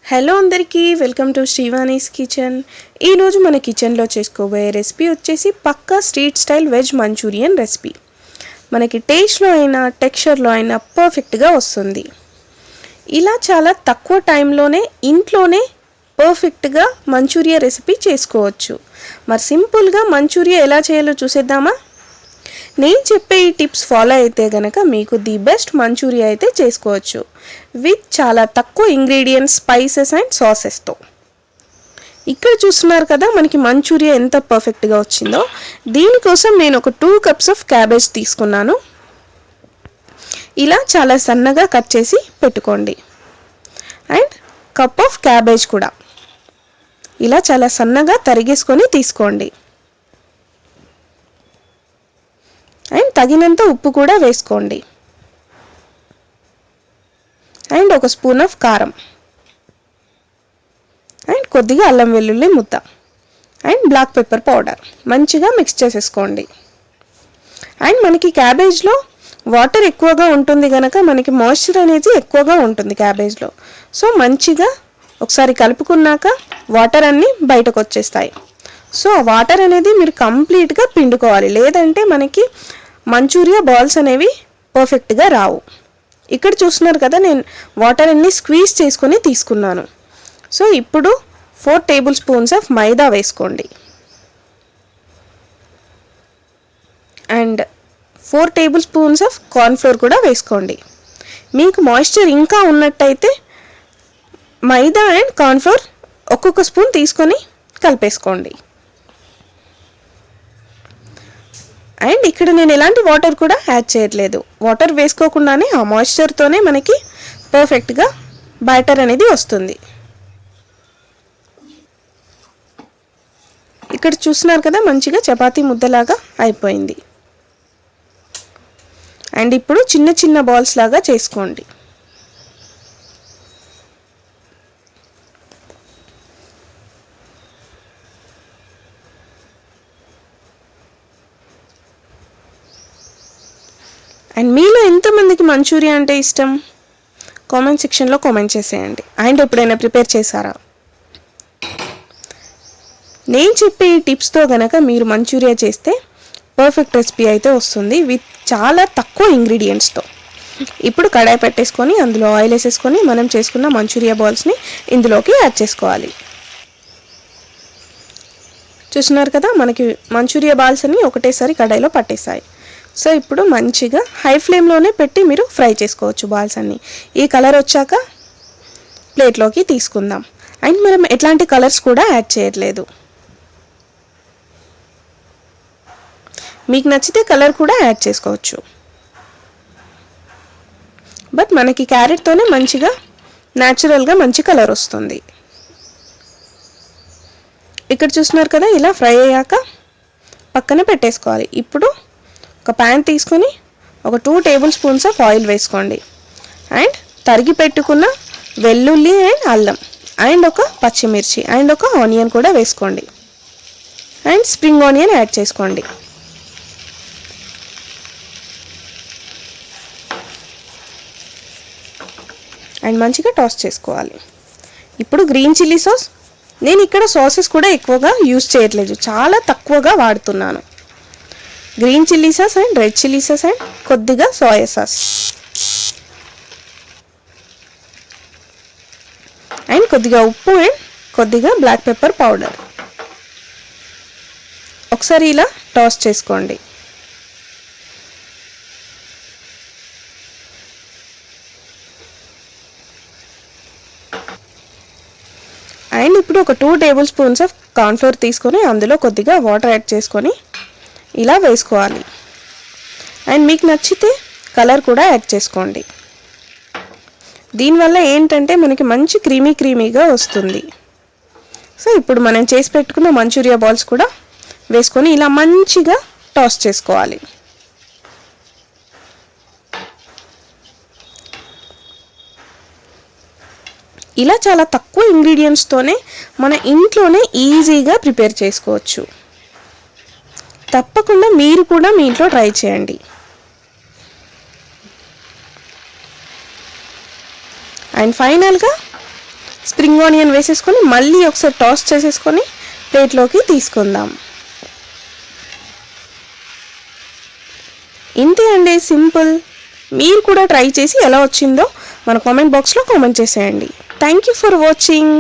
Hello అందరికీ welcome to శ్రీవాణీస్ kitchen. ఈరోజు మన కిచెన్లో చేసుకోబోయే రెసిపీ వచ్చేసి పక్కా street style veg manchurian recipe. మనకి టేస్ట్లో అయినా టెక్స్చర్లో అయినా పర్ఫెక్ట్గా వస్తుంది. ఇలా చాలా తక్కువ టైంలోనే ఇంట్లోనే పర్ఫెక్ట్గా మంచూరియా రెసిపీ చేసుకోవచ్చు. మరి సింపుల్గా మంచూరియా ఎలా చేయాలో చూసేద్దామా? నేను చెప్పే ఈ టిప్స్ ఫాలో అయితే కనుక మీకు ది బెస్ట్ మంచూరియా అయితే చేసుకోవచ్చు విత్ చాలా తక్కువ ఇంగ్రీడియంట్స్, స్పైసెస్ అండ్ సాసెస్తో. ఇక్కడ చూస్తున్నారు కదా మనకి మంచూరియా ఎంత పర్ఫెక్ట్గా వచ్చిందో. దీనికోసం నేను ఒక 2 cups ఆఫ్ క్యాబేజ్ తీసుకున్నాను. ఇలా చాలా సన్నగా కట్ చేసి పెట్టుకోండి. అండ్ కప్ ఆఫ్ క్యాబేజ్ కూడా ఇలా చాలా సన్నగా తరిగేసుకొని తీసుకోండి. అండ్ తగినంత ఉప్పు కూడా వేసుకోండి. అండ్ ఒక స్పూన్ ఆఫ్ కారం అండ్ కొద్దిగా అల్లం వెల్లుల్లి ముద్ద అండ్ బ్లాక్ పెప్పర్ పౌడర్ మంచిగా మిక్స్ చేసేసుకోండి. అండ్ మనకి క్యాబేజ్లో వాటర్ ఎక్కువగా ఉంటుంది కనుక మనకి మాయిశ్చర్ అనేది ఎక్కువగా ఉంటుంది క్యాబేజ్లో. సో మంచిగా ఒకసారి కలుపుకున్నాక వాటర్ అన్నీ బయటకు వచ్చేస్తాయి. సో ఆ వాటర్ అనేది మీరు కంప్లీట్గా పిండుకోవాలి, లేదంటే మనకి మంచూరియా బాల్స్ అనేవి పర్ఫెక్ట్గా రావు. ఇక్కడ చూస్తున్నారు కదా నేను వాటర్ అన్ని స్క్వీజ్ చేసుకొని తీసుకున్నాను. సో ఇప్పుడు 4 tablespoons ఆఫ్ మైదా వేసుకోండి. అండ్ 4 tablespoons ఆఫ్ కార్న్ఫ్లోర్ కూడా వేసుకోండి. మీకు మాయిశ్చర్ ఇంకా ఉన్నట్టయితే మైదా అండ్ కార్న్ఫ్లోర్ ఒక్కొక్క స్పూన్ తీసుకొని కలిపేసుకోండి. అండ్ ఇక్కడ నేను ఎలాంటి వాటర్ కూడా యాడ్ చేయట్లేదు. వాటర్ వేసుకోకుండానే ఆ మాయిశ్చర్తోనే మనకి పర్ఫెక్ట్గా బ్యాటర్ అనేది వస్తుంది. ఇక్కడ చూస్తున్నారు కదా మంచిగా చపాతీ ముద్దలాగా అయిపోయింది. అండ్ ఇప్పుడు చిన్న చిన్న బాల్స్ లాగా చేసుకోండి. అండ్ మీలో ఎంతమందికి మంచూరియా అంటే ఇష్టం కామెంట్ సెక్షన్లో కామెంట్ చేసేయండి. అండ్ ఎప్పుడైనా ప్రిపేర్ చేశారా? నేను చెప్పే ఈ టిప్స్తో కనుక మీరు మంచూరియా చేస్తే పర్ఫెక్ట్ రెసిపీ అయితే వస్తుంది విత్ చాలా తక్కువ ఇంగ్రీడియంట్స్తో. ఇప్పుడు కడాయి పెట్టేసుకొని అందులో ఆయిల్ వేసేసుకొని మనం చేసుకున్న మంచూరియా బాల్స్ని ఇందులోకి యాడ్ చేసుకోవాలి. చూస్తున్నారు కదా మనకి మంచూరియా బాల్స్ అన్ని ఒకటేసారి కడాయిలో పట్టేసాయి. సో ఇప్పుడు మంచిగా హై ఫ్లేమ్లోనే పెట్టి మీరు ఫ్రై చేసుకోవచ్చు బాల్స్ అన్నీ. ఈ కలర్ వచ్చాక ప్లేట్లోకి తీసుకుందాం. అండ్ మనం ఎట్లాంటి కలర్స్ కూడా యాడ్ చేయట్లేదు. మీకు నచ్చితే కలర్ కూడా యాడ్ చేసుకోవచ్చు. బట్ మనకి క్యారెట్తోనే మంచిగా న్యాచురల్గా మంచి కలర్ వస్తుంది. ఇక్కడ చూస్తున్నారు కదా ఇలా ఫ్రై అయ్యాక పక్కన పెట్టేసుకోవాలి. ఇప్పుడు ఒక ప్యాన్ తీసుకొని ఒక 2 tablespoons ఆఫ్ ఆయిల్ వేసుకోండి. అండ్ తరిగి పెట్టుకున్న వెల్లుల్లి అండ్ అల్లం అండ్ ఒక పచ్చిమిర్చి అండ్ ఒక ఆనియన్ కూడా వేసుకోండి. అండ్ స్ప్రింగ్ ఆనియన్ యాడ్ చేసుకోండి. అండ్ మంచిగా టాస్ చేసుకోవాలి. ఇప్పుడు గ్రీన్ చిల్లీ సాస్, నేను ఇక్కడ సాసెస్ కూడా ఎక్కువగా యూజ్ చేయట్లేదు, చాలా తక్కువగా వాడుతున్నాను. Green chilli sauce and red chilli sauce and కొద్దిగా సోయా సాస్ అండ్ కొద్దిగా ఉప్పు అండ్ కొద్దిగా బ్లాక్ పెప్పర్ పౌడర్ ఒకసారి ఇలా టాస్ చేసుకోండి. అండ్ ఇప్పుడు ఒక 2 tablespoons ఆఫ్ కార్న్ఫ్లోర్ తీసుకొని అందులో కొద్దిగా వాటర్ యాడ్ చేసుకొని ఇలా వేసుకోవాలి. అండ్ మీకు నచ్చితే కలర్ కూడా యాడ్ చేసుకోండి. దీనివల్ల ఏంటంటే మనకి మంచి క్రీమీగా వస్తుంది. సో ఇప్పుడు మనం చేసి పెట్టుకున్న మంచూరియా బాల్స్ కూడా వేసుకొని ఇలా మంచిగా టాస్ చేసుకోవాలి. ఇలా చాలా తక్కువ ఇంగ్రీడియంట్స్తోనే మన ఇంట్లోనే ఈజీగా ప్రిపేర్ చేసుకోవచ్చు. తప్పకుండా మీరు కూడా మీ ఇంట్లో ట్రై చేయండి. అండ్ ఫైనల్గా స్ప్రింగ్ ఆనియన్ వేసేసుకొని మళ్ళీ ఒకసారి టాస్ చేసేసుకొని ప్లేట్లోకి తీసుకుందాం. ఇంతే అండి, సింపుల్. మీరు కూడా ట్రై చేసి ఎలా వచ్చిందో మన కామెంట్ బాక్స్లో కామెంట్ చేసేయండి. Thank you for watching.